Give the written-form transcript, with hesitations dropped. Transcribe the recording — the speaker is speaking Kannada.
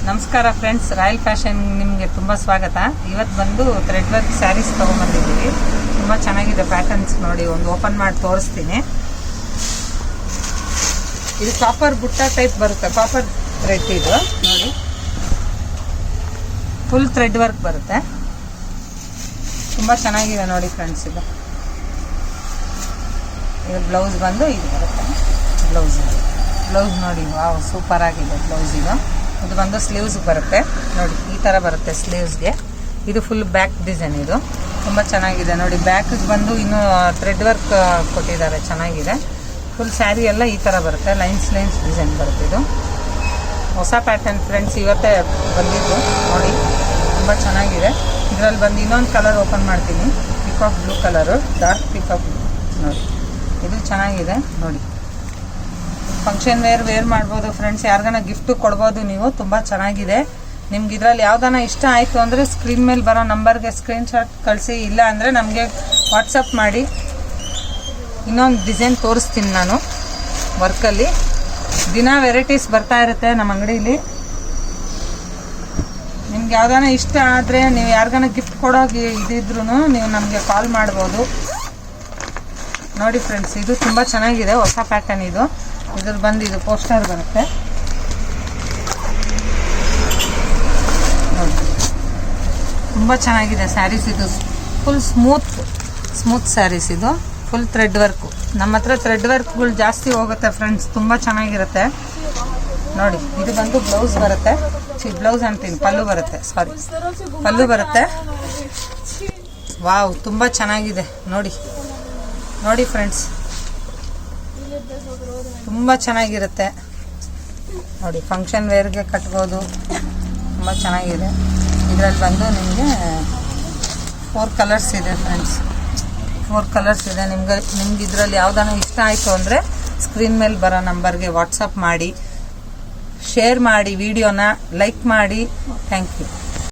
ನಮಸ್ಕಾರ ಫ್ರೆಂಡ್ಸ್, ರಾಯಲ್ ಫ್ಯಾಷನ್ ನಿಮಗೆ ತುಂಬ ಸ್ವಾಗತ. ಇವತ್ತು ಬಂದು ಥ್ರೆಡ್ ವರ್ಕ್ ಸ್ಯಾರೀಸ್ ತೊಗೊಂಬಂದಿದ್ದೀವಿ. ತುಂಬ ಚೆನ್ನಾಗಿದೆ ಪ್ಯಾಟರ್ನ್ಸ್. ನೋಡಿ, ಒಂದು ಓಪನ್ ಮಾಡಿ ತೋರಿಸ್ತೀನಿ. ಇದು ಕಾಪರ್ ಬುಟ್ಟ ಟೈಪ್ ಬರುತ್ತೆ, ಕಾಪರ್ ಥ್ರೆಡ್ ಇದು. ನೋಡಿ, ಫುಲ್ ಥ್ರೆಡ್ ವರ್ಕ್ ಬರುತ್ತೆ. ತುಂಬ ಚೆನ್ನಾಗಿದೆ ನೋಡಿ ಫ್ರೆಂಡ್ಸ್. ಇದು ಬ್ಲೌಸ್ ಬಂದು ಇದು ಬರುತ್ತೆ. ಬ್ಲೌಸ್ ನೋಡಿ, ವಾವ್, ಸೂಪರ್ ಆಗಿದೆ ಬ್ಲೌಸ್. ಇದು ಬಂದು ಸ್ಲೀವ್ಸ್ ಬರುತ್ತೆ. ನೋಡಿ, ಈ ಥರ ಬರುತ್ತೆ ಸ್ಲೀವ್ಸ್ಗೆ. ಇದು ಫುಲ್ ಬ್ಯಾಕ್ ಡಿಸೈನ್. ಇದು ತುಂಬ ಚೆನ್ನಾಗಿದೆ ನೋಡಿ. ಬ್ಯಾಕಿಗೆ ಬಂದು ಇನ್ನೂ ಥ್ರೆಡ್ ವರ್ಕ್ ಕೊಟ್ಟಿದ್ದಾರೆ, ಚೆನ್ನಾಗಿದೆ. ಫುಲ್ ಸ್ಯಾರಿ ಎಲ್ಲ ಈ ಥರ ಬರುತ್ತೆ, ಲೈನ್ಸ್ ಡಿಸೈನ್ ಬರುತ್ತೆ. ಇದು ಹೊಸ ಪ್ಯಾಟರ್ನ್ ಫ್ರೆಂಡ್ಸ್, ಇವತ್ತೇ ಬಂದಿದ್ದು. ನೋಡಿ, ತುಂಬ ಚೆನ್ನಾಗಿದೆ. ಇದರಲ್ಲಿ ಬಂದು ಇನ್ನೊಂದು ಕಲರ್ ಓಪನ್ ಮಾಡ್ತೀನಿ, peacock blue colour, dark peacock. ನೋಡಿ, ಇದು ಚೆನ್ನಾಗಿದೆ. ನೋಡಿ, ಫಂಕ್ಷನ್ ವೇರ್ ಮಾಡ್ಬೋದು ಫ್ರೆಂಡ್ಸ್. ಯಾರಿಗಾನ ಗಿಫ್ಟು ಕೊಡ್ಬೋದು ನೀವು. ತುಂಬ ಚೆನ್ನಾಗಿದೆ. ನಿಮ್ಗೆ ಇದರಲ್ಲಿ ಯಾವ್ದಾನ ಇಷ್ಟ ಆಯಿತು ಅಂದರೆ ಸ್ಕ್ರೀನ್ ಮೇಲೆ ಬರೋ ನಂಬರ್ಗೆ ಸ್ಕ್ರೀನ್ಶಾಟ್ ಕಳಿಸಿ. ಇಲ್ಲ ಅಂದರೆ ನಮಗೆ ವಾಟ್ಸಪ್ ಮಾಡಿ. ಇನ್ನೊಂದು ಡಿಸೈನ್ ತೋರಿಸ್ತೀನಿ ನಾನು ವರ್ಕಲ್ಲಿ. ದಿನ ವೆರೈಟೀಸ್ ಬರ್ತಾ ಇರುತ್ತೆ ನಮ್ಮ ಅಂಗಡೀಲಿ. ನಿಮ್ಗೆ ಯಾವ್ದಾನ ಇಷ್ಟ ಆದರೆ, ನೀವು ಯಾರಿಗಾನ ಗಿಫ್ಟ್ ಕೊಡೋಗಿ ಇದಿದ್ರು ನೀವು ನಮಗೆ ಕಾಲ್ ಮಾಡ್ಬೋದು. ನೋಡಿ ಫ್ರೆಂಡ್ಸ್, ಇದು ತುಂಬ ಚೆನ್ನಾಗಿದೆ, ಹೊಸ ಪ್ಯಾಟರ್ನ್ ಇದು. ಇದ್ರ ಬಂದು ಇದು ಪೋಸ್ಟರ್ ಬರುತ್ತೆ ನೋಡಿ. ತುಂಬ ಚೆನ್ನಾಗಿದೆ ಸ್ಯಾರೀಸ್. ಇದು ಫುಲ್ ಸ್ಮೂತ್ ಸ್ಯಾರೀಸ್. ಇದು ಫುಲ್ ಥ್ರೆಡ್ ವರ್ಕು. ನಮ್ಮ ಹತ್ರ ಥ್ರೆಡ್ ವರ್ಕ್ಗಳು ಜಾಸ್ತಿ ಹೋಗುತ್ತೆ ಫ್ರೆಂಡ್ಸ್, ತುಂಬ ಚೆನ್ನಾಗಿರುತ್ತೆ ನೋಡಿ. ಇದು ಬಂದು ಬ್ಲೌಸ್ ಬರುತ್ತೆ, ಬ್ಲೌಸ್ ಅಂತೀನಿ, ಪಲ್ಲು ಬರುತ್ತೆ. ಪಲ್ಲು ಬರುತ್ತೆ. ವಾವ್, ತುಂಬ ಚೆನ್ನಾಗಿದೆ ನೋಡಿ ಫ್ರೆಂಡ್ಸ್, ತುಂಬ ಚೆನ್ನಾಗಿರುತ್ತೆ ನೋಡಿ. ಫಂಕ್ಷನ್ ವೇರ್ಗೆ ಕಟ್ಬೋದು, ತುಂಬ ಚೆನ್ನಾಗಿದೆ. ಇದರಲ್ಲಿ ಬಂದು ನಿಮಗೆ 4 ಕಲರ್ಸ್ ಇದೆ ಫ್ರೆಂಡ್ಸ್. 4 ಕಲರ್ಸ್ ಇದೆ. ನಿಮ್ಗೆ ಇದರಲ್ಲಿ ಯಾವ್ದಾನ ಇಷ್ಟ ಆಯಿತು ಅಂದರೆ ಸ್ಕ್ರೀನ್ ಮೇಲೆ ಬರೋ ನಂಬರ್ಗೆ ವಾಟ್ಸಪ್ ಮಾಡಿ, ಶೇರ್ ಮಾಡಿ, ವಿಡಿಯೋನ ಲೈಕ್ ಮಾಡಿ. Thank you.